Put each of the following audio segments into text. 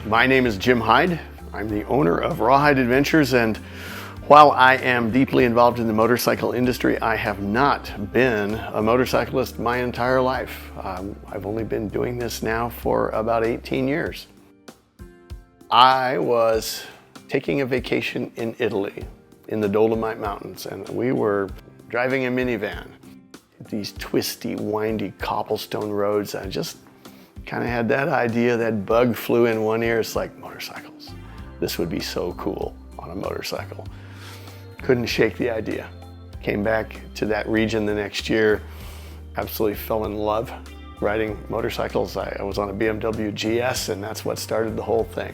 My name is Jim Hyde. I'm the owner of RawHyde Adventures, and while I am deeply involved in the motorcycle industry, I have not been a motorcyclist my entire life. I've only been doing this now for about 18 years. I was taking a vacation in Italy, in the Dolomite Mountains, and we were driving a minivan. These twisty, windy cobblestone roads. I just kind of had that idea, that bug flew in one ear. It's like, motorcycles. This would be so cool on a motorcycle. Couldn't shake the idea. Came back to that region the next year, absolutely fell in love riding motorcycles. I was on a BMW GS, and that's what started the whole thing.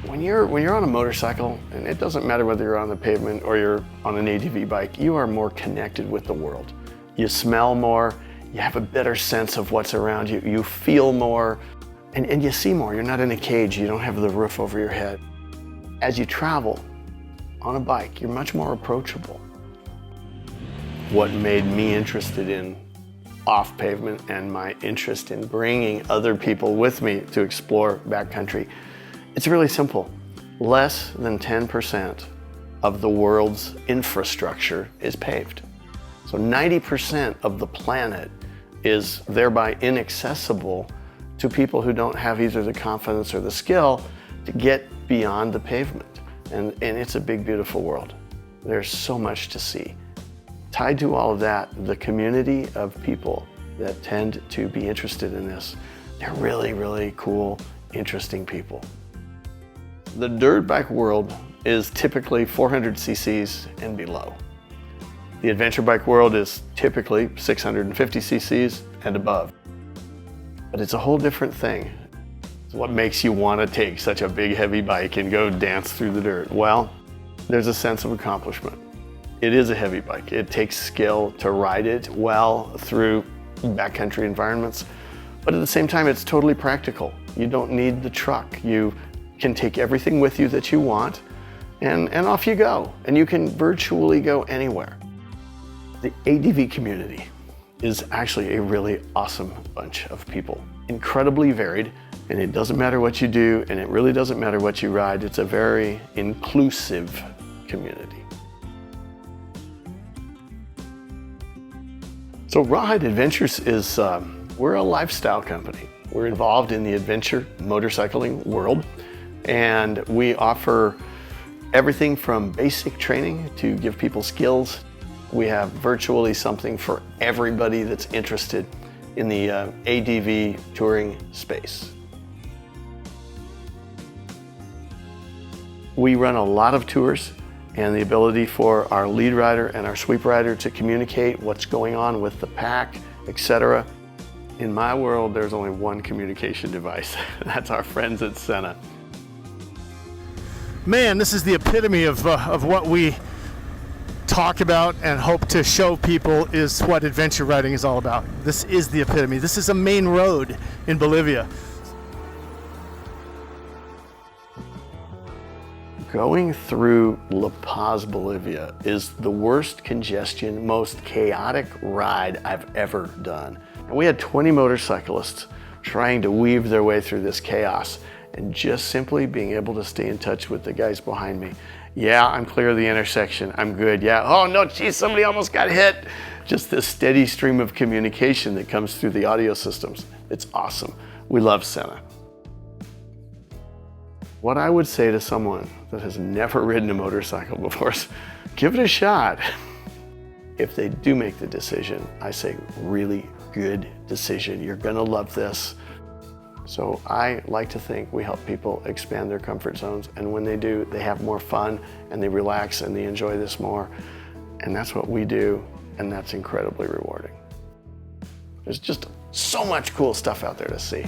When you're on a motorcycle, and it doesn't matter whether you're on the pavement or you're on an ATV bike, you are more connected with the world. You smell more, you have a better sense of what's around you, you feel more, and you see more. You're not in a cage, you don't have the roof over your head. As you travel on a bike, you're much more approachable. What made me interested in off pavement and my interest in bringing other people with me to explore backcountry, it's really simple. Less than 10% of the world's infrastructure is paved. So 90% of the planet is thereby inaccessible to people who don't have either the confidence or the skill to get beyond the pavement. And it's a big, beautiful world. There's so much to see. Tied to all of that, the community of people that tend to be interested in this, they're really, really cool, interesting people. The dirt bike world is typically 400 cc's and below. The adventure bike world is typically 650 cc's and above. But it's a whole different thing. What makes you want to take such a big, heavy bike and go dance through the dirt? Well, there's a sense of accomplishment. It is a heavy bike. It takes skill to ride it well through backcountry environments, but at the same time, it's totally practical. You don't need the truck. You can take everything with you that you want, and off you go. And you can virtually go anywhere. The ADV community is actually a really awesome bunch of people. Incredibly varied, and it doesn't matter what you do, and it really doesn't matter what you ride. It's a very inclusive community. So RawHyde Adventures is, we're a lifestyle company. We're involved in the adventure motorcycling world, and we offer everything from basic training to give people skills. We have virtually something for everybody that's interested in the ADV touring space. We run a lot of tours, and the ability for our lead rider and our sweep rider to communicate what's going on with the pack, etc. In my world, there's only one communication device. That's our friends at Sena. Man, this is the epitome of what we talk about and hope to show people is what adventure riding is all about. This is the epitome. This is a main road in Bolivia. Going through La Paz, Bolivia is the worst congestion, most chaotic ride I've ever done. And we had 20 motorcyclists trying to weave their way through this chaos, and just simply being able to stay in touch with the guys behind me. Yeah, I'm clear of the intersection, I'm good. Yeah, oh no, geez, somebody almost got hit. Just this steady stream of communication that comes through the audio systems. It's awesome. We love Sena. What I would say to someone that has never ridden a motorcycle before is, give it a shot. If they do make the decision, I say, really good decision. You're gonna love this. So I like to think we help people expand their comfort zones, and when they do, they have more fun and they relax and they enjoy this more. And that's what we do, and that's incredibly rewarding. There's just so much cool stuff out there to see.